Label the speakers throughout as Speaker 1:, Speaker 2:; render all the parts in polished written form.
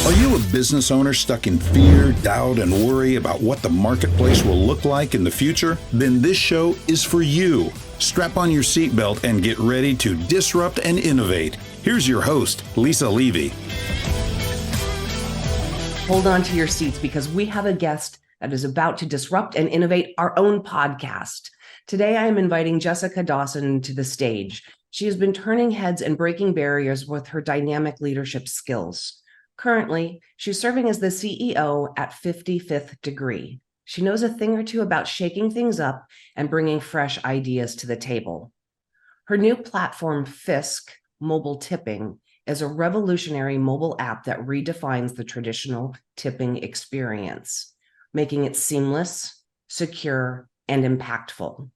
Speaker 1: Are you a business owner stuck in fear, doubt, and worry about what the marketplace will look like in the future? Then this show is for you. Strap on your seatbelt and get ready to disrupt and innovate. Here's your host, Lisa Levy.
Speaker 2: Hold on to your seats because we have a guest that is about to disrupt and innovate our own podcast. Today, I am inviting Jessica Dawson to the stage. She has been turning heads and breaking barriers with her dynamic leadership skills. Currently, she's serving as the CEO at 55th Degree. She knows a thing or two about shaking things up and bringing fresh ideas to the table. Her new platform, FISK, Mobile Tipping, is a revolutionary mobile app that redefines the traditional tipping experience, making it seamless, secure, and impactful.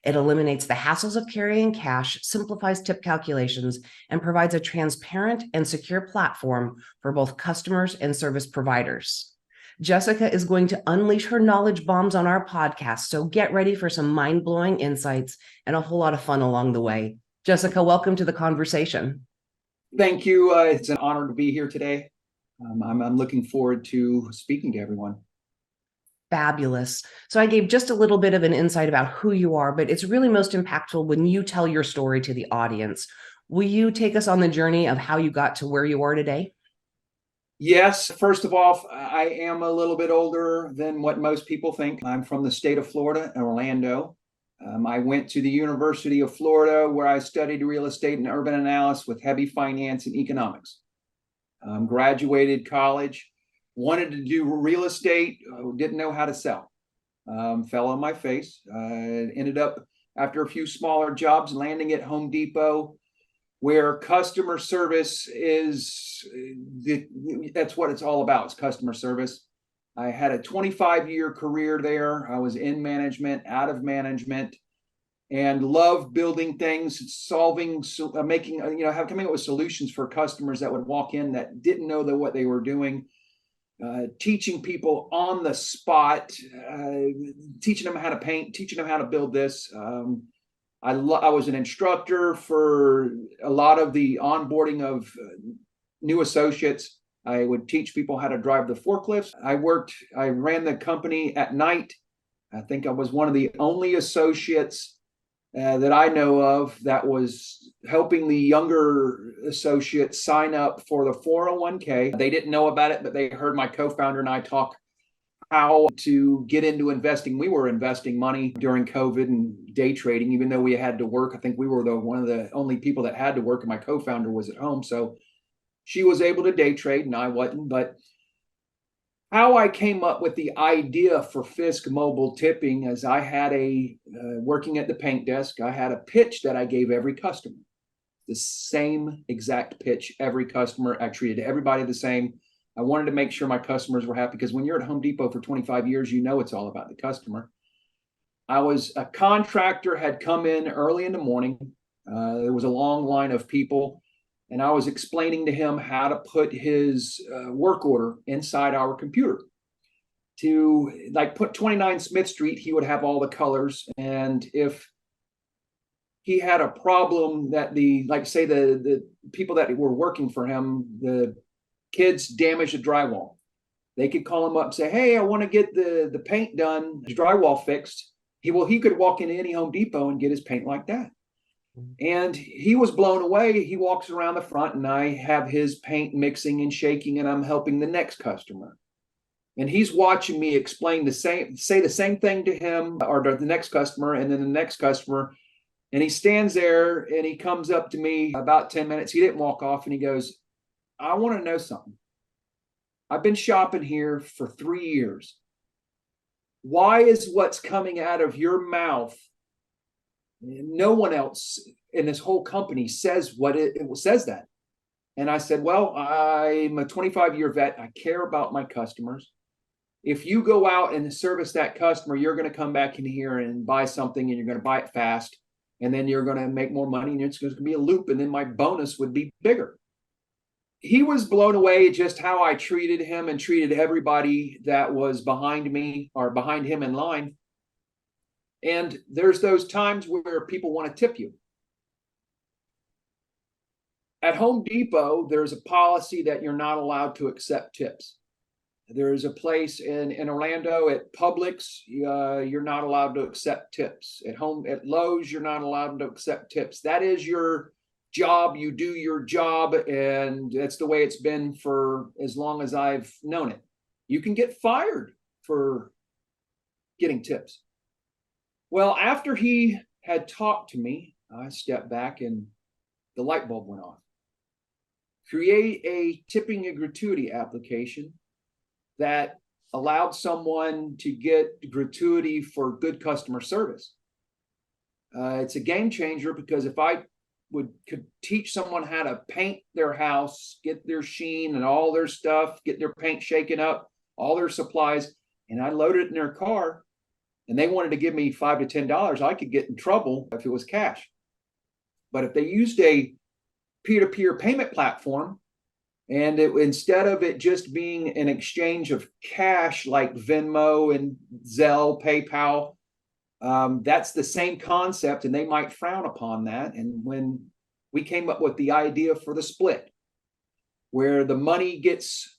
Speaker 2: It eliminates the hassles of carrying cash, simplifies tip calculations, and provides a transparent and secure platform for both customers and service providers. Jessica is going to unleash her knowledge bombs on our podcast, so get ready for some mind-blowing insights and a whole lot of fun along the way. Jessica, welcome to the conversation.
Speaker 3: Thank you. It's an honor to be here today. I'm looking forward to speaking to everyone.
Speaker 2: Fabulous. So I gave just a little bit of an insight about who you are, but it's really most impactful when you tell your story to the audience. Will you take us on the journey of how you got to where you are today?
Speaker 3: Yes. First of all, I am a little bit older than what most people think. I'm from the state of Florida, Orlando. I went to the University of Florida where I studied real estate and urban analysis with heavy finance and economics. Graduated college. Wanted to do real estate, didn't know how to sell. Fell on my face. Ended up, after a few smaller jobs, landing at Home Depot, where customer service that's what it's all about, is customer service. I had a 25-year career there. I was in management, out of management, and loved building things, coming up with solutions for customers that would walk in that didn't know what they were doing. Teaching people on the spot, teaching them how to paint, teaching them how to build this. I was an instructor for a lot of the onboarding of new associates. I would teach people how to drive the forklifts. I ran the company at night. I think I was one of the only associates that I know of that was helping the younger associates sign up for the 401k. They didn't know about it, but they heard my co-founder and I talk how to get into investing. We were investing money during COVID and day trading, even though we had to work. I think we were one of the only people that had to work, and my co-founder was at home. So she was able to day trade and I wasn't. But how I came up with the idea for FISK mobile tipping is I had working at the paint desk, I had a pitch that I gave every customer. The same exact pitch, every customer. I treated everybody the same. I wanted to make sure my customers were happy because when you're at Home Depot for 25 years, you know it's all about the customer. A contractor had come in early in the morning. There was a long line of people. And I was explaining to him how to put his work order inside our computer. To put 29 Smith Street, he would have all the colors. And if he had a problem that the people that were working for him, the kids damaged the drywall, they could call him up and say, "Hey, I want to get the paint done, the drywall fixed." He could walk into any Home Depot and get his paint like that. And he was blown away. He walks around the front and I have his paint mixing and shaking and I'm helping the next customer. And he's watching me say the same thing to him or to the next customer and then the next customer. And he stands there and he comes up to me about 10 minutes. He didn't walk off and he goes, "I want to know something. I've been shopping here for 3 years. Why is what's coming out of your mouth, no one else in this whole company says says that?" And I said, "Well, I'm a 25-year vet. I care about my customers. If you go out and service that customer, you're going to come back in here and buy something and you're going to buy it fast. And then you're going to make more money and it's going to be a loop. And then my bonus would be bigger." He was blown away just how I treated him and treated everybody that was behind me or behind him in line. And there's those times where people want to tip you. At Home Depot, there's a policy that you're not allowed to accept tips. There's a place in Orlando at Publix, you're not allowed to accept tips. At Lowe's, you're not allowed to accept tips. That is your job. You do your job, and that's the way it's been for as long as I've known it. You can get fired for getting tips. Well, after he had talked to me, I stepped back and the light bulb went off. Create a tipping and gratuity application that allowed someone to get gratuity for good customer service. It's a game changer, because if I could teach someone how to paint their house, get their sheen and all their stuff, get their paint shaken up, all their supplies, and I loaded it in their car, and they wanted to give me $5 to $10, I could get in trouble if it was cash. But if they used a peer-to-peer payment platform, and instead of it just being an exchange of cash like Venmo and Zelle, PayPal, that's the same concept, and they might frown upon that. And when we came up with the idea for the split, where the money gets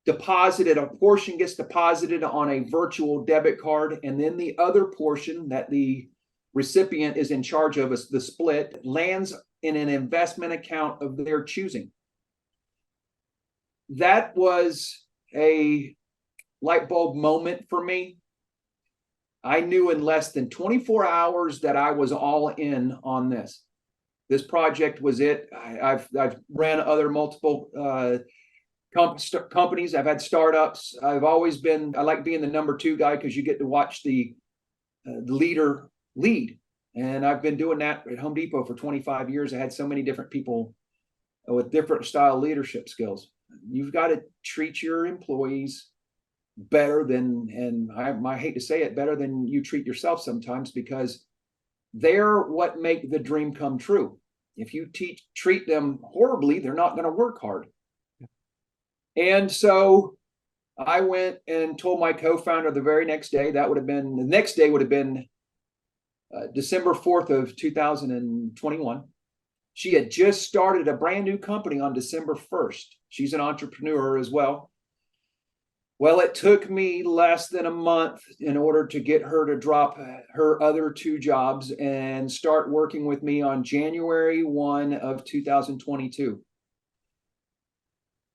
Speaker 3: deposited, a portion gets deposited on a virtual debit card, and then the other portion that the recipient is in charge of, the split, lands in an investment account of their choosing. That was a light bulb moment for me. I knew in less than 24 hours that I was all in on this. This project was it. I've ran other multiple companies. I've had startups. I like being the number two guy, because you get to watch the leader lead. And I've been doing that at Home Depot for 25 years. I had so many different people with different style leadership skills. You've got to treat your employees better than, and I hate to say it, better than you treat yourself sometimes, because they're what make the dream come true. If you treat them horribly, they're not going to work hard. And so I went and told my co-founder the very next day. The next day would have been December 4th of 2021. She had just started a brand new company on December 1st. She's an entrepreneur as well. Well, it took me less than a month in order to get her to drop her other two jobs and start working with me on January 1 of 2022.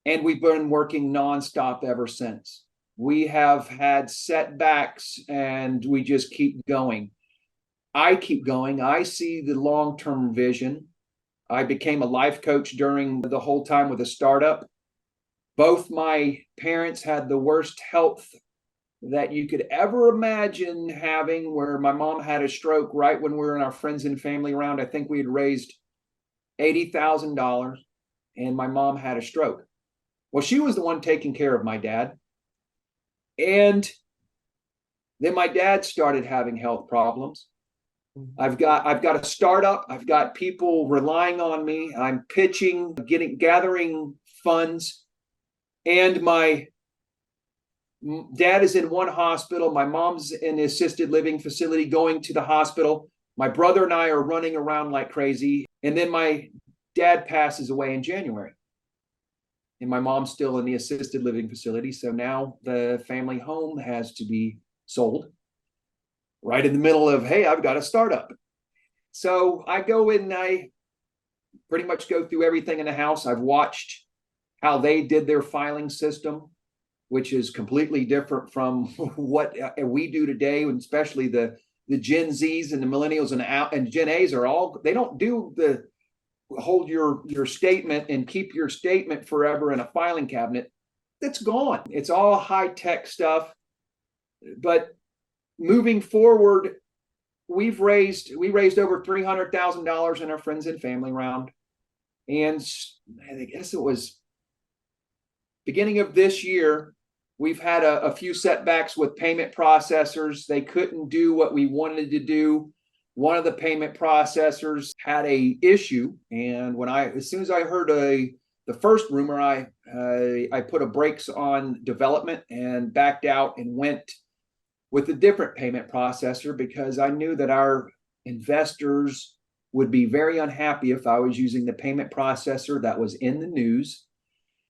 Speaker 3: And we've been working nonstop ever since. We have had setbacks, and we just keep going. I keep going. I see the long-term vision. I became a life coach during the whole time with a startup. Both my parents had the worst health that you could ever imagine having, where my mom had a stroke right when we were in our friends and family round. I think we had raised $80,000, and my mom had a stroke. Well, she was the one taking care of my dad. And then my dad started having health problems. I've got a startup. I've got people relying on me. I'm pitching, gathering funds. And my dad is in one hospital. My mom's in the assisted living facility going to the hospital. My brother and I are running around like crazy. And then my dad passes away in January. And my mom's still in the assisted living facility. So now the family home has to be sold right in the middle of, hey, I've got a startup. So I go in and I pretty much go through everything in the house. I've watched how they did their filing system, which is completely different from what we do today, and especially the Gen Zs and the millennials and Gen As they don't do the hold your statement and keep your statement forever in a filing cabinet. That's gone. It's all high-tech stuff. But moving forward, we raised over $300,000 in our friends and family round. And I guess it was beginning of this year, we've had a few setbacks with payment processors. They couldn't do what we wanted to do. One of the payment processors had a issue, and as soon as I heard the first rumor, I put a brakes on development and backed out and went with a different payment processor, because I knew that our investors would be very unhappy if I was using the payment processor that was in the news.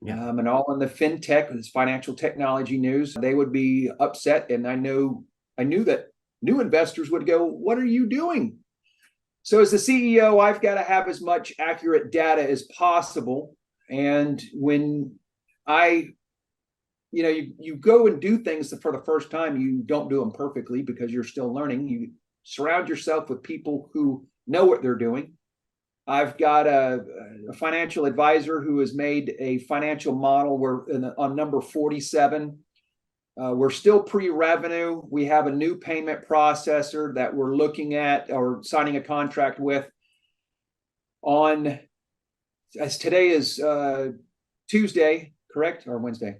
Speaker 2: Yeah.
Speaker 3: And all in the fintech, this financial technology news. They would be upset, and I knew that new investors would go, "What are you doing?" So as the CEO, I've got to have as much accurate data as possible. And when you go and do things for the first time, you don't do them perfectly because you're still learning. You surround yourself with people who know what they're doing. I've got a financial advisor who has made a financial model. We're on number 47. We're still pre-revenue. We have a new payment processor that we're looking at or signing a contract with as today is Tuesday, correct? Or Wednesday?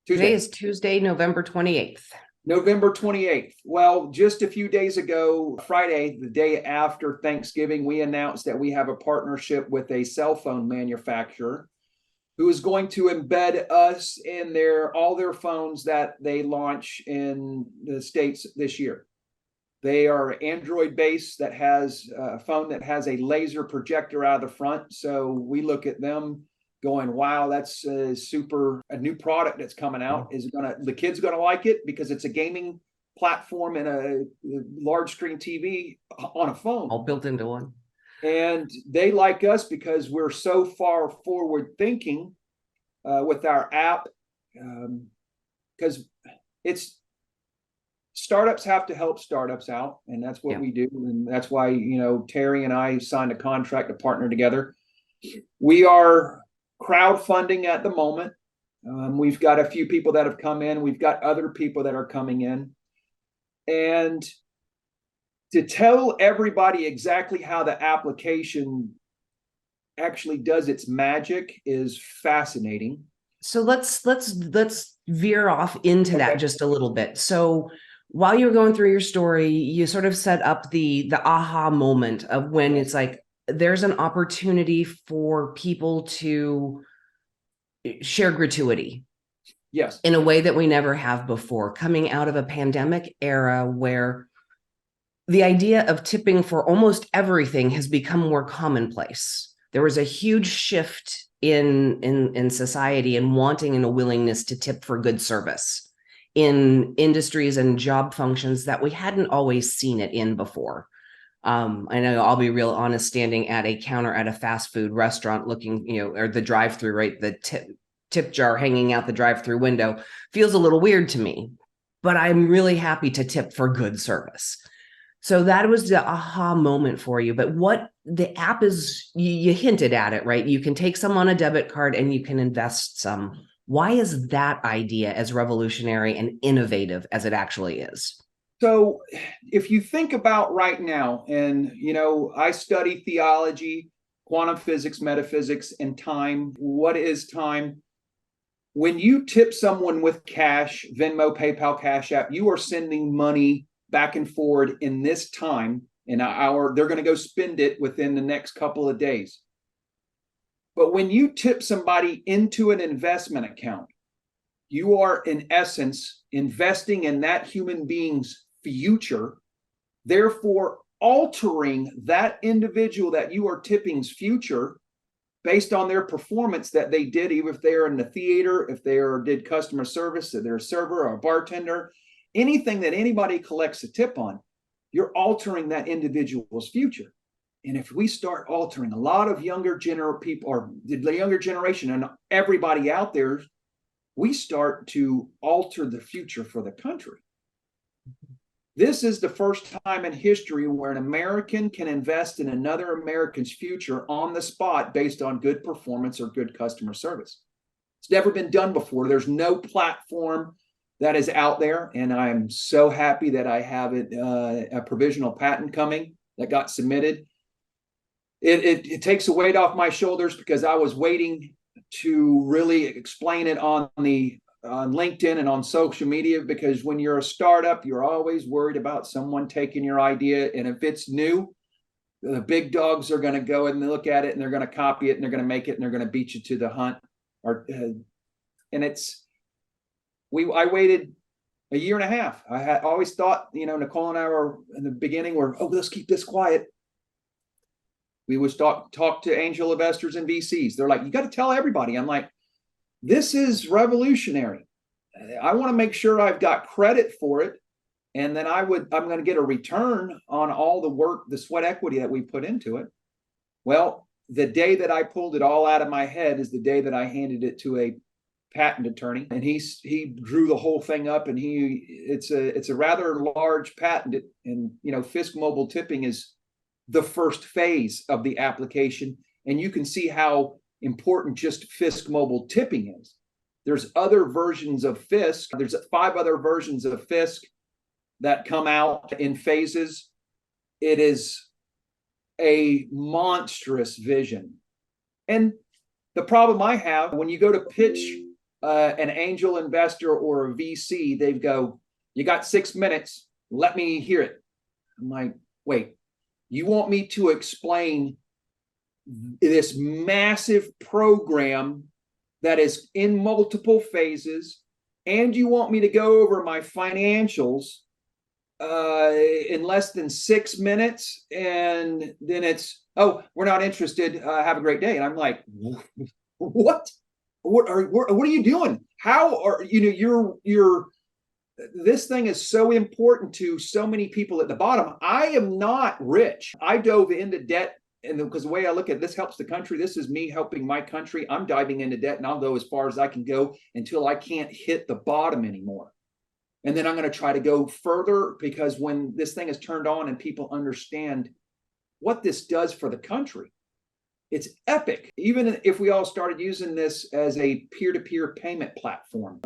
Speaker 3: Tuesday.
Speaker 2: Today is Tuesday, November 28th.
Speaker 3: November 28th. Well, just a few days ago, Friday, the day after Thanksgiving, we announced that we have a partnership with a cell phone manufacturer who is going to embed us in all their phones that they launch in the States this year. They are Android based that has a phone that has a laser projector out of the front. So we look at them going, wow, that's a new product that's coming out. The kids gonna like it because it's a gaming platform and a large screen TV on a phone.
Speaker 2: All built into one.
Speaker 3: And they like us because we're so far forward thinking with our app, because startups have to help startups out, and that's what we do. And that's why, Terry and I signed a contract to partner together. We are crowdfunding at the moment. We've got a few people that have come in. We've got other people that are coming in. And to tell everybody exactly how the application actually does its magic is fascinating.
Speaker 2: So let's veer off into that just a little bit. So while you were going through your story, you sort of set up the aha moment of when it's like there's an opportunity for people to share gratuity.
Speaker 3: Yes.
Speaker 2: In a way that we never have before, coming out of a pandemic era where the idea of tipping for almost everything has become more commonplace. There was a huge shift in society and wanting and a willingness to tip for good service in industries and job functions that we hadn't always seen it in before. I know, I'll be real honest, standing at a counter at a fast food restaurant looking, or the drive-through, right? The tip jar hanging out the drive-through window feels a little weird to me, but I'm really happy to tip for good service. So that was the aha moment for you. But what the app is, you hinted at it, right? You can take some on a debit card and you can invest some. Why is that idea as revolutionary and innovative as it actually is?
Speaker 3: So if you think about right now, and, I study theology, quantum physics, metaphysics, and time. What is time? When you tip someone with cash, Venmo, PayPal, Cash App, you are sending money back and forward in this time, in an hour. They're going to go spend it within the next couple of days. But when you tip somebody into an investment account, you are in essence investing in that human being's future, therefore altering that individual that you are tipping's future based on their performance that they did, even if they're in the theater, if they did customer service, if they're a server or a bartender, anything that anybody collects a tip on, you're altering that individual's future. And if we start altering a lot of younger people, or the younger generation and everybody out there, we start to alter the future for the country. This is the first time in history where an American can invest in another American's future on the spot based on good performance or good customer service. It's never been done before. There's no platform that is out there, and I'm so happy that I have a provisional patent coming that got submitted. It takes a weight off my shoulders because I was waiting to really explain it on LinkedIn and on social media, because when you're a startup, you're always worried about someone taking your idea. And if it's new, the big dogs are going to go and look at it and they're going to copy it and they're going to make it and they're going to beat you to the hunt. I waited a year and a half. I had always thought, Nicole and I were in the beginning let's keep this quiet. We would talk to angel investors and VCs. They're like, you got to tell everybody. I'm like, this is revolutionary. I want to make sure I've got credit for it. And then I'm going to get a return on all the work, the sweat equity that we put into it. Well, the day that I pulled it all out of my head is the day that I handed it to a patent attorney, and he drew the whole thing up, and it's a rather large patent, and FISK mobile tipping is the first phase of the application, and you can see how important just FISK mobile tipping is. There's other versions of FISK. There's 5 other versions of FISK that come out in phases. It is a monstrous vision. And the problem I have, when you go to pitch an angel investor or a VC, they go, you got 6 minutes, let me hear it. I'm like, wait, you want me to explain this massive program that is in multiple phases, and you want me to go over my financials in less than 6 minutes, and then it's, oh, we're not interested, have a great day. And I'm like, what are you doing? How are you're this thing is so important to so many people at the bottom. I am not rich. I dove into debt, and because the way I look at this helps the country, this is me helping my country. I'm diving into debt, and I'll go as far as I can go until I can't hit the bottom anymore. And then I'm going to try to go further, because when this thing is turned on and people understand what this does for the country, it's epic. Even if we all started using this as a peer-to-peer payment platform,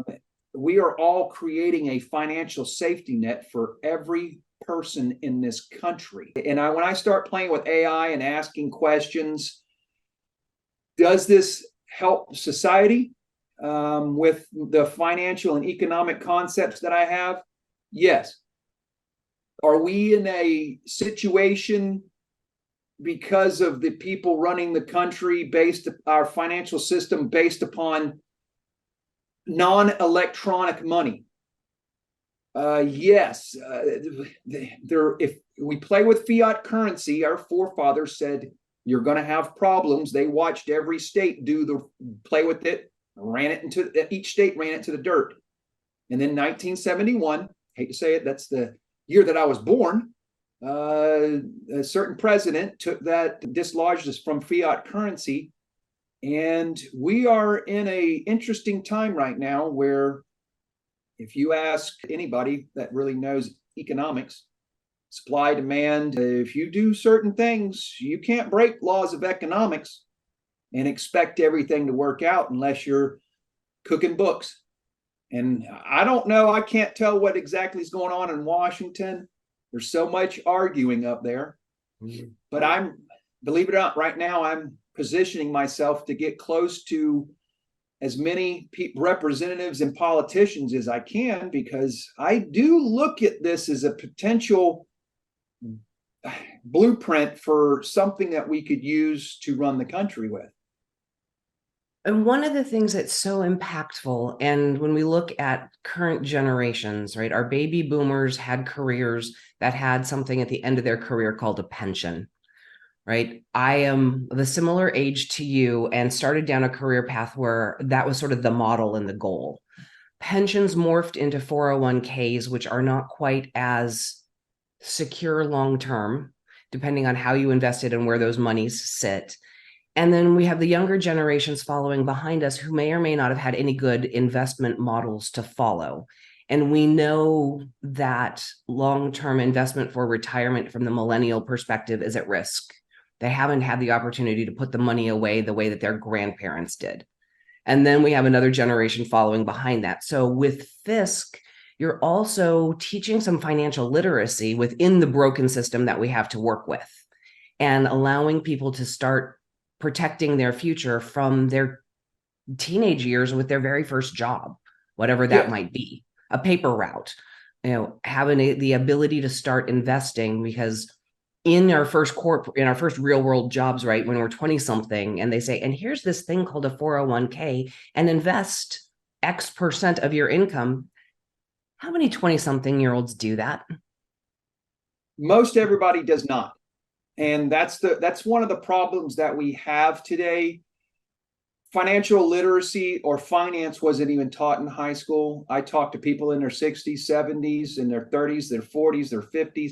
Speaker 3: we are all creating a financial safety net for every person in this country. And when I start playing with AI and asking questions, does this help society? With the financial and economic concepts that I have? Yes. Are we in a situation because of the people running the country, our financial system based upon non-electronic money? Yes. If we play with fiat currency, our forefathers said you're going to have problems. They watched every state play with it. Each state ran it to the dirt. And then 1971, hate to say it, that's the year that I was born, a certain president dislodged us from fiat currency. And we are in an interesting time right now where, if you ask anybody that really knows economics, supply, demand, if you do certain things, you can't break laws of economics and expect everything to work out unless you're cooking books. And I don't know, I can't tell what exactly is going on in Washington. There's so much arguing up there. Mm-hmm. But believe it or not, right now I'm positioning myself to get close to as many representatives and politicians as I can, because I do look at this as a potential blueprint for something that we could use to run the country with.
Speaker 2: And one of the things that's so impactful, and when we look at current generations, right, our baby boomers had careers that had something at the end of their career called a pension, right? I am the similar age to you and started down a career path where that was sort of the model and the goal. Pensions morphed into 401ks, which are not quite as secure long-term, depending on how you invested and where those monies sit. And then we have the younger generations following behind us who may or may not have had any good investment models to follow. And we know that long-term investment for retirement from the millennial perspective is at risk. They haven't had the opportunity to put the money away the way that their grandparents did. And then we have another generation following behind that. So with FISK, you're also teaching some financial literacy within the broken system that we have to work with, and allowing people to start protecting their future from their teenage years with their very first job, whatever that might be, a paper route, having the ability to start investing, because in our first real world jobs, right, when we're 20 something, and they say, and here's this thing called a 401k, and invest X% of your income. How many 20 something year olds do that?
Speaker 3: Most everybody does not. And that's one of the problems that we have today. Financial literacy or finance wasn't even taught in high school. I talked to people in their 60s, 70s, in their 30s, their 40s, their 50s.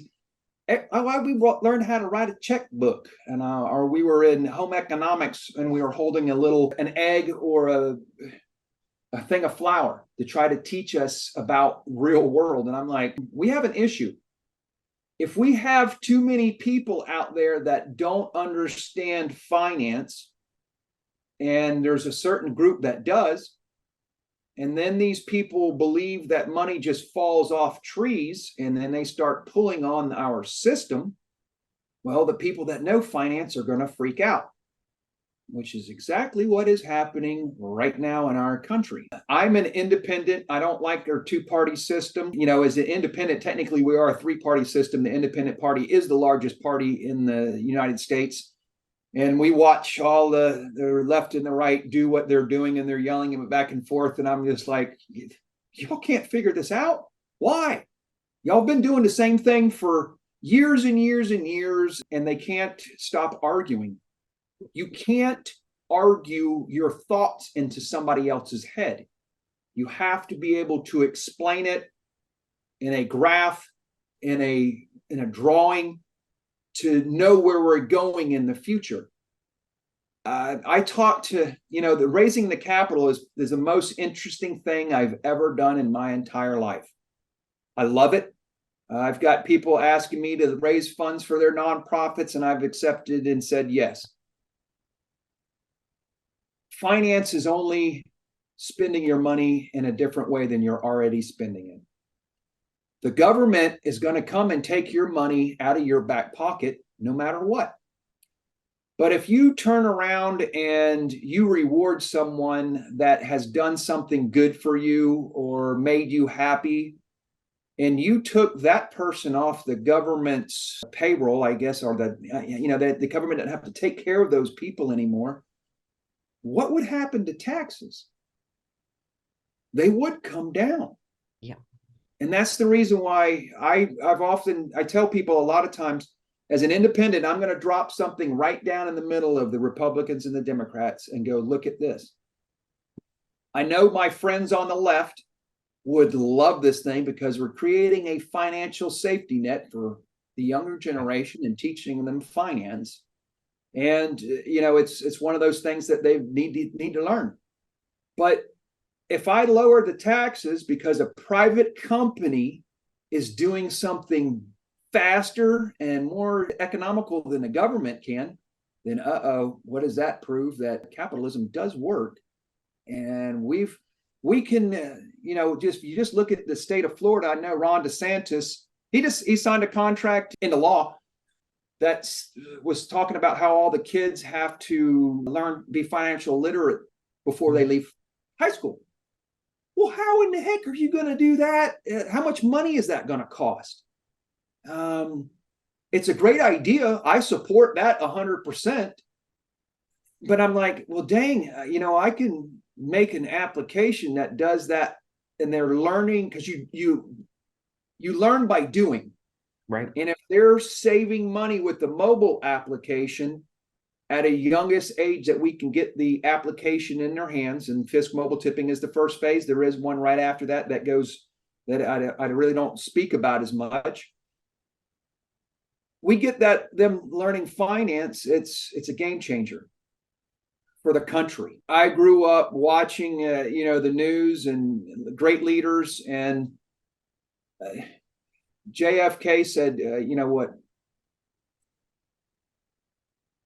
Speaker 3: We learned how to write a checkbook, and or we were in home economics and we were holding an egg or a thing of flour to try to teach us about real world. And I'm like, we have an issue. If we have too many people out there that don't understand finance, and there's a certain group that does, and then these people believe that money just falls off trees, and then they start pulling on our system, well, the people that know finance are going to freak out, which is exactly what is happening right now in our country. I'm an independent. I don't like our two-party system. As an independent, technically we are a three-party system. The independent party is the largest party in the United States. And we watch all the left and the right do what they're doing, and they're yelling back and forth. And I'm just like, y'all can't figure this out. Why? Y'all been doing the same thing for years and years and years, and they can't stop arguing. You can't argue your thoughts into somebody else's head. You have to be able to explain it in a graph, in a drawing, to know where we're going in the future. I talked to, the raising the capital is the most interesting thing I've ever done in my entire life. I love it. I've got people asking me to raise funds for their nonprofits, and I've accepted and said yes. Finance is only spending your money in a different way than you're already spending it. The government is going to come and take your money out of your back pocket no matter what. But if you turn around and you reward someone that has done something good for you or made you happy, and you took that person off the government's payroll, I guess, or the government doesn't have to take care of those people anymore, what would happen to taxes? They would come down.
Speaker 2: Yeah.
Speaker 3: And that's the reason why I tell people a lot of times, as an independent, I'm going to drop something right down in the middle of the Republicans and the Democrats and go, look at this. I know my friends on the left would love this thing because we're creating a financial safety net for the younger generation and teaching them finance. And, it's one of those things that they need to learn. But if I lower the taxes because a private company is doing something faster and more economical than the government can, then what does that prove? That capitalism does work. And we can, you just look at the state of Florida. I know Ron DeSantis, he signed a contract into law that was talking about how all the kids have to be financial literate before they leave high school. Well, how in the heck are you going to do that? How much money is that going to cost? It's a great idea. I support that 100%. But I'm like, well, dang, I can make an application that does that, and they're learning, because you learn by doing.
Speaker 2: Right.
Speaker 3: And if they're saving money with the mobile application at a youngest age that we can get the application in their hands, and FISK mobile tipping is the first phase. There is one right after that I really don't speak about as much. We get them learning finance. It's a game changer for the country. I grew up watching, the news and great leaders, and JFK said,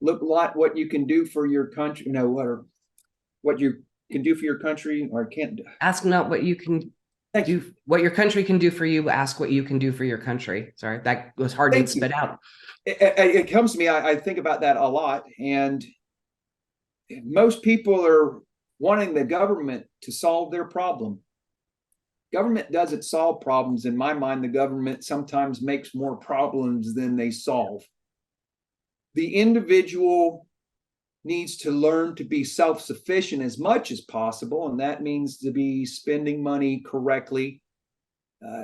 Speaker 3: look what you can do for your country, what you can do for your country, or can't.
Speaker 2: Ask not what you can do, what your country can do for you. Ask what you can do for your country. Sorry, that was hard to spit out.
Speaker 3: It comes to me. I think about that a lot. And most people are wanting the government to solve their problem. Government doesn't solve problems. In my mind, the government sometimes makes more problems than they solve. The individual needs to learn to be self-sufficient as much as possible, and that means to be spending money correctly.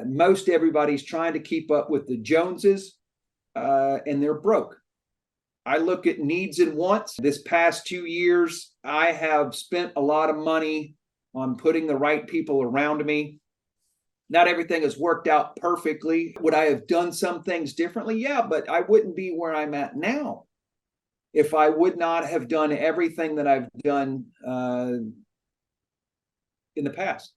Speaker 3: Most everybody's trying to keep up with the Joneses, and they're broke. I look at needs and wants. This past 2 years, I have spent a lot of money on putting the right people around me. Not everything has worked out perfectly. Would I have done some things differently? Yeah, but I wouldn't be where I'm at now if I would not have done everything that I've done in the past.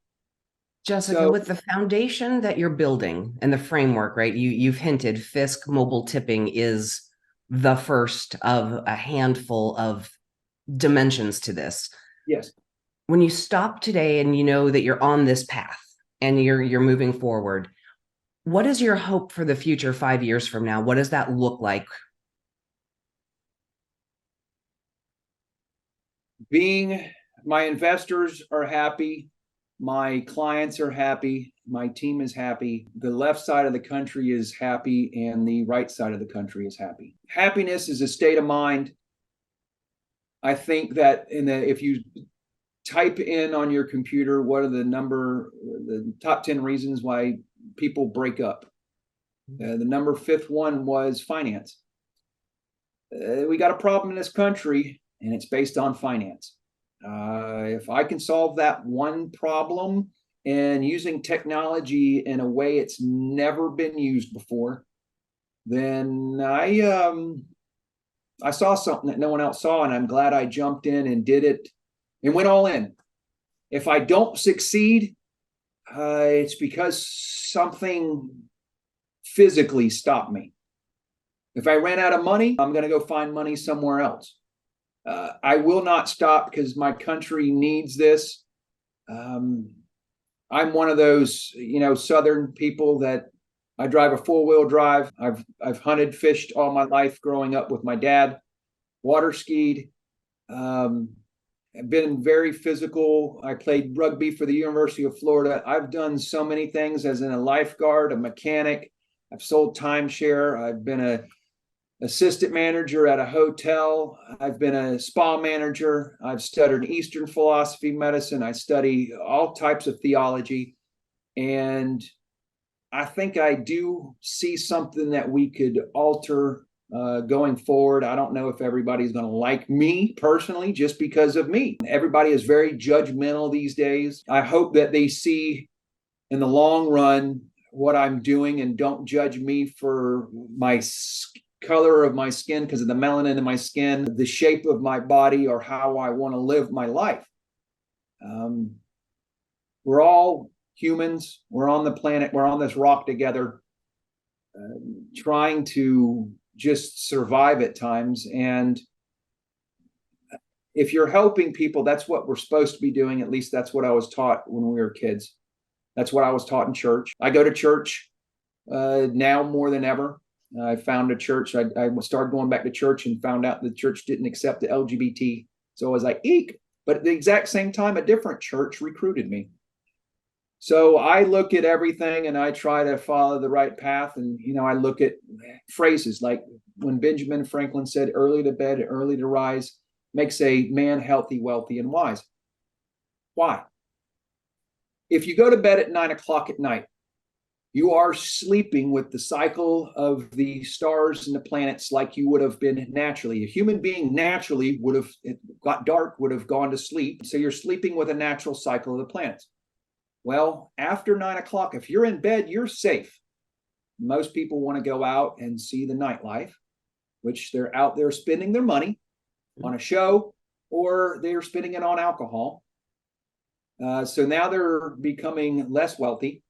Speaker 2: Jessica,
Speaker 3: So,
Speaker 2: with the foundation that you're building and the framework, right? You've hinted FISK mobile tipping is the first of a handful of dimensions to this.
Speaker 3: yes.
Speaker 2: When you stop today and you know that you're on this path and you're moving forward, what is your hope for the future 5 years from now? What does that look like?
Speaker 3: My investors are happy, my clients are happy, my team is happy, the left side of the country is happy, and the right side of the country is happy. Happiness is a state of mind. I think that if you type in on your computer what are the top 10 reasons why people break up, the fifth one was finance. We got a problem in this country, and it's based on finance. If I can solve that one problem and using technology in a way it's never been used before, then I saw something that no one else saw, and I'm glad I jumped in and did it and went all in. If I don't succeed, it's because something physically stopped me. If I ran out of money, I'm going to go find money somewhere else. I will not stop because my country needs this. I'm one of those, Southern people that I drive a 4-wheel drive. I've hunted, fished all my life growing up with my dad, water skied. I've been very physical. I played rugby for the University of Florida. I've done so many things as in a lifeguard, a mechanic. I've sold timeshare. I've been a assistant manager at a hotel. I've been a spa manager. I've studied Eastern philosophy, medicine. I study all types of theology. And I think I do see something that we could alter going forward. I don't know if everybody's going to like me personally just because of me. Everybody is very judgmental these days. I hope that they see in the long run what I'm doing and don't judge me for my color of my skin because of the melanin in my skin, the shape of my body, or how I want to live my life. We're all humans. We're on the planet. We're on this rock together, trying to just survive at times. And if you're helping people, that's what we're supposed to be doing. At least that's what I was taught when we were kids. That's what I was taught in church. I go to church now more than ever. I found a church. I started going back to church and found out the church didn't accept the LGBT. So I was like, eek. But at the exact same time, a different church recruited me. So I look at everything and I try to follow the right path. And, I look at phrases like when Benjamin Franklin said, early to bed, early to rise, makes a man healthy, wealthy, and wise. Why? If you go to bed at 9 o'clock at night, you are sleeping with the cycle of the stars and the planets like you would have been naturally. A human being naturally would have, it got dark, would have gone to sleep. So you're sleeping with a natural cycle of the planets. Well, after 9 o'clock, if you're in bed, you're safe. Most people want to go out and see the nightlife, which they're out there spending their money on a show, or they're spending it on alcohol. So now they're becoming less wealthy,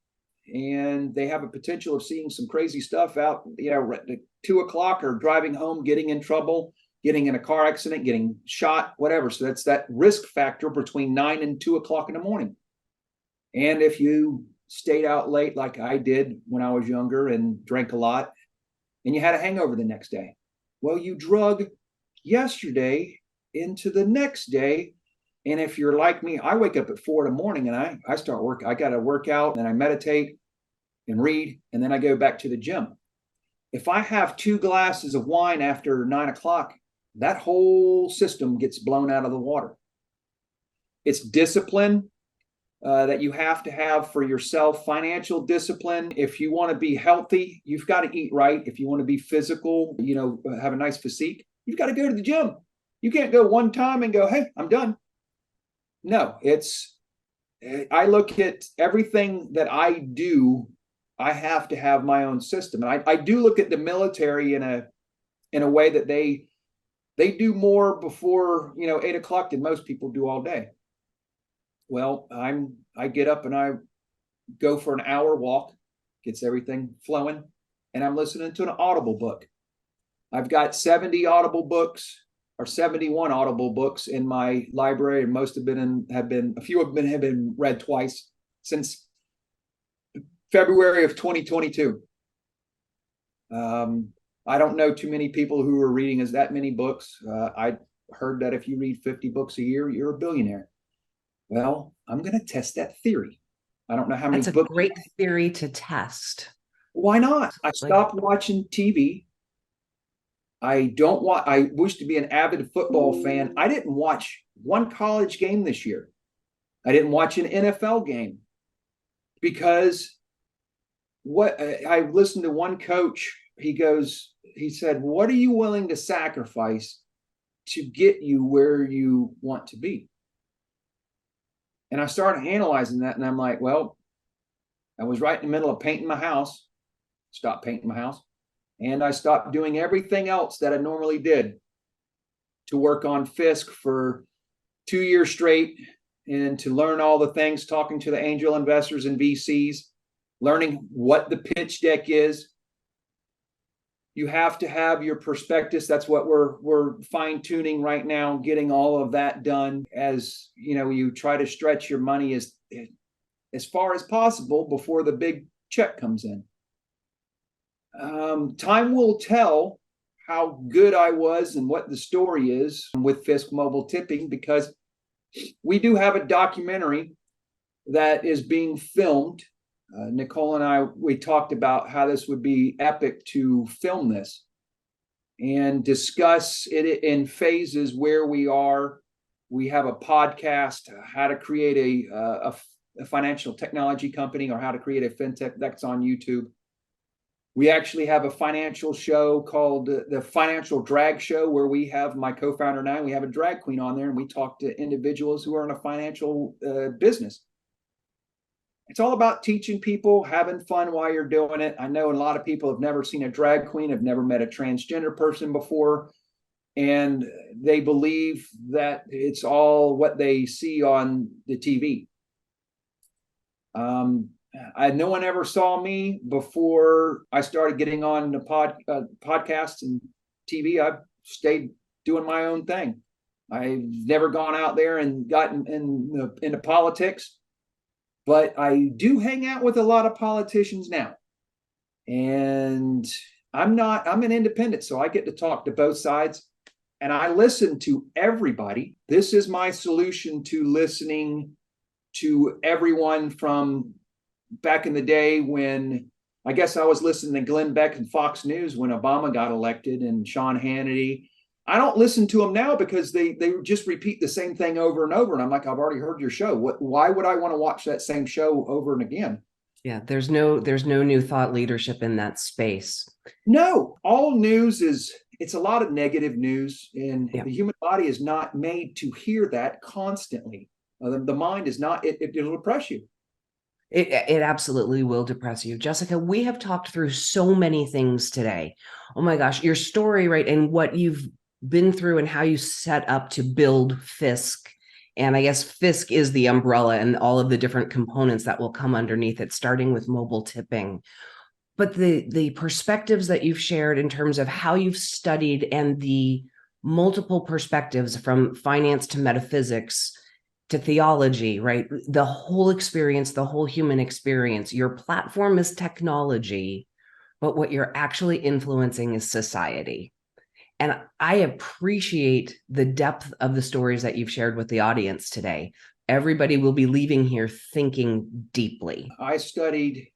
Speaker 3: and they have a potential of seeing some crazy stuff out, at 2 o'clock, or driving home, getting in trouble, getting in a car accident, getting shot, whatever. So that's that risk factor between 9 and 2 o'clock in the morning. And if you stayed out late like I did when I was younger and drank a lot, and you had a hangover the next day, well, you drug yesterday into the next day. And if you're like me, I wake up at 4 in the morning and I start work. I got to work out, and I meditate and read, and then I go back to the gym. If I have 2 glasses of wine after 9 o'clock, that whole system gets blown out of the water. It's discipline that you have to have for yourself, financial discipline. If you want to be healthy, you've got to eat right. If you want to be physical, have a nice physique, You've got to go to the gym. You can't go one time and go, hey, I'm done. No, I look at everything that I do, I have to have my own system. And I do look at the military in a way that they do more before 8 o'clock than most people do all day. Well, I get up and I go for an hour walk, gets everything flowing, and I'm listening to an Audible book. I've got 70 Audible books or 71 Audible books in my library, and most have been a few have been read twice since February of 2022. I don't know too many people who are reading as that many books. I heard that if you read 50 books a year, you're a billionaire. Well, I'm going to test that theory. I don't know how many
Speaker 2: books.
Speaker 3: That's
Speaker 2: a great theory to test.
Speaker 3: Why not? I stopped watching TV. I wish to be an avid football fan. I didn't watch one college game this year. I didn't watch an NFL game because I listened to one coach. He said, what are you willing to sacrifice to get you where you want to be? And I started analyzing that, and I'm like, well, I was right in the middle of painting my house, stopped painting my house, and I stopped doing everything else that I normally did to work on FISK for 2 years straight and to learn all the things, talking to the angel investors and VCs, learning what the pitch deck is. You have to have your prospectus. That's what we're fine tuning right now, getting all of that done as you try to stretch your money as far as possible before the big check comes in. Time will tell how good I was and what the story is with FISK Mobile Tipping, because we do have a documentary that is being filmed. Nicole and we talked about how this would be epic to film this and discuss it in phases where we are. We have a podcast, how to create a financial technology company, or how to create a fintech, that's on YouTube. We actually have a financial show called the Financial Drag Show, where we have my co-founder and we have a drag queen on there, and we talk to individuals who are in a financial business. It's all about teaching people, having fun while you're doing it. I know a lot of people have never seen a drag queen, have never met a transgender person before, and they believe that it's all what they see on the TV. No one ever saw me before I started getting on the podcasts and TV. I've stayed doing my own thing. I've never gone out there and gotten into politics. But I do hang out with a lot of politicians now. And I'm an independent, so I get to talk to both sides. And I listen to everybody. This is my solution to listening to everyone from back in the day when I guess I was listening to Glenn Beck and Fox News when Obama got elected, and Sean Hannity. I don't listen to them now because they just repeat the same thing over and over. And I'm like, I've already heard your show. Why would I want to watch that same show over and again?
Speaker 2: Yeah, there's no new thought leadership in that space.
Speaker 3: No, all news it's a lot of negative news, and the human body is not made to hear that constantly. The mind is not, it'll depress you.
Speaker 2: It absolutely will depress you. Jessica, we have talked through so many things today. Oh my gosh, your story, right? And what you've been through and how you set up to build FISK. And I guess FISK is the umbrella and all of the different components that will come underneath it, starting with mobile tipping. But the perspectives that you've shared in terms of how you've studied and the multiple perspectives from finance to metaphysics to theology, right? The whole experience, the whole human experience. Your platform is technology, but what you're actually influencing is society. And I appreciate the depth of the stories that you've shared with the audience today. Everybody will be leaving here thinking deeply.
Speaker 3: I studied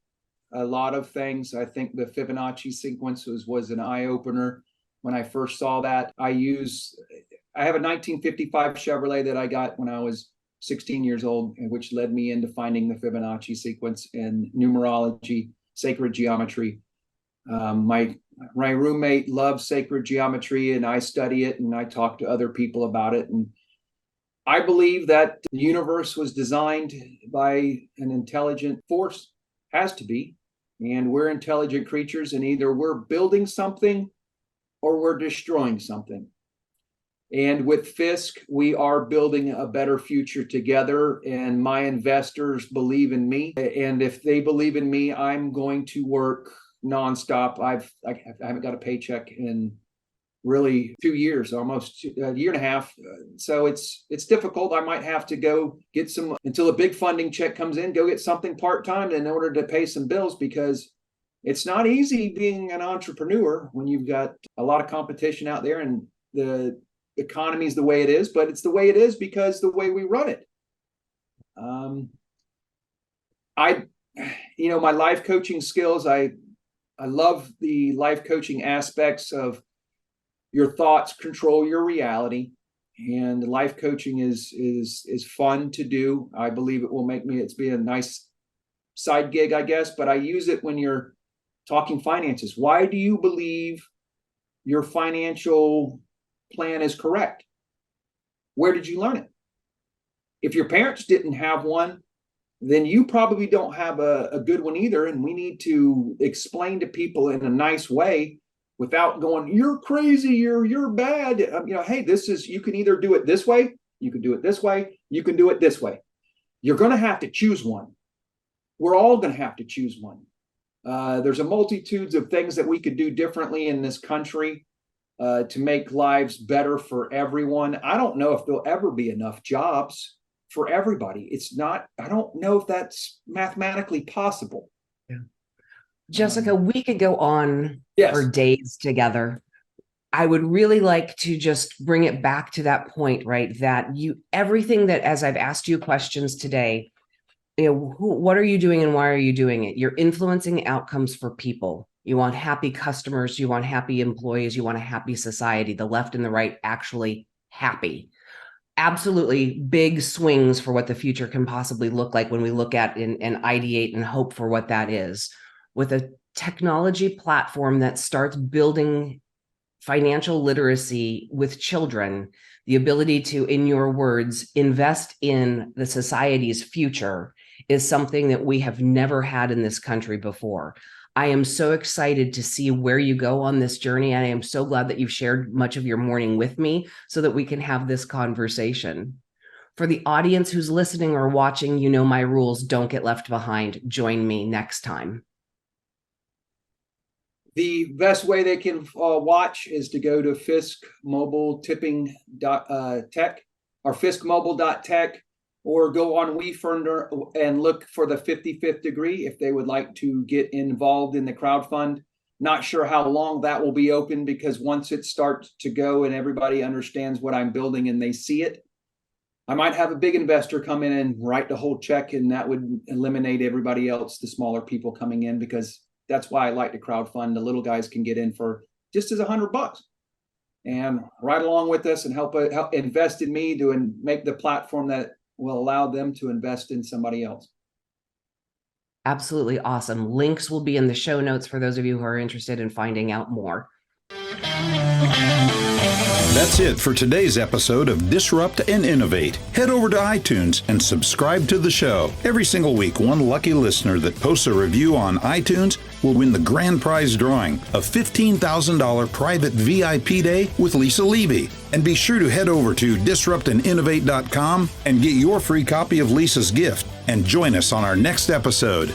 Speaker 3: a lot of things. I think the Fibonacci sequence was an eye-opener when I first saw that. I have a 1955 Chevrolet that I got when I was 16 years old, which led me into finding the Fibonacci sequence and numerology, sacred geometry. My My roommate loves sacred geometry, and I study it, and I talk to other people about it. And I believe that the universe was designed by an intelligent force, has to be, and we're intelligent creatures, and either we're building something or we're destroying something. And with FISK, we are building a better future together, and my investors believe in me. And if they believe in me, I'm going to work nonstop. I haven't got a paycheck in really 2 years, almost a year and a half. So it's difficult. I might have to go get some, until a big funding check comes in, go get something part-time in order to pay some bills, because it's not easy being an entrepreneur when you've got a lot of competition out there and the economy is the way it is, but it's the way it is because the way we run it. My life coaching skills, I love the life coaching aspects of your thoughts control your reality, and life coaching is fun to do. I believe it will make it's be a nice side gig, I guess, but I use it when you're talking finances. Why do you believe your financial plan is correct? Where did you learn it? If your parents didn't have one, then you probably don't have a good one either. And we need to explain to people in a nice way without going, you're crazy, you're bad. Hey, you can either do it this way, you can do it this way, you can do it this way. You're going to have to choose one. We're all going to have to choose one. There's a multitudes of things that we could do differently in this country to make lives better for everyone. I don't know if there'll ever be enough jobs for everybody. I don't know if that's mathematically possible.
Speaker 2: Yeah. Jessica, we could go on for days together. I would really like to just bring it back to that point, right? That everything that, as I've asked you questions today, what are you doing and why are you doing it? You're influencing outcomes for people. You want happy customers, you want happy employees, you want a happy society, the left and the right actually happy. Absolutely big swings for what the future can possibly look like when we look at and ideate and hope for what that is. With a technology platform that starts building financial literacy with children, the ability to, in your words, invest in the society's future is something that we have never had in this country before. I am so excited to see where you go on this journey. And I am so glad that you've shared much of your morning with me so that we can have this conversation. For the audience who's listening or watching, you know my rules. Don't get left behind. Join me next time.
Speaker 3: The best way they can watch is to go to FISK Mobile Tipping Tech or FISKmobile.tech, or go on WeFunder and look for the 55th degree if they would like to get involved in the crowdfund. Not sure how long that will be open, because once it starts to go and everybody understands what I'm building and they see it, I might have a big investor come in and write the whole check, and that would eliminate everybody else, the smaller people coming in, because that's why I like to crowdfund. The little guys can get in for just as $100 and ride along with us and help invest in me to make the platform that will allow them to invest in somebody else.
Speaker 2: Absolutely awesome. Links will be in the show notes for those of you who are interested in finding out more.
Speaker 1: That's it for today's episode of Disrupt and Innovate. Head over to iTunes and subscribe to the show. Every single week, one lucky listener that posts a review on iTunes will win the grand prize drawing, a $15,000 private VIP day with Lisa Levy. And be sure to head over to disruptandinnovate.com and get your free copy of Lisa's gift, and join us on our next episode.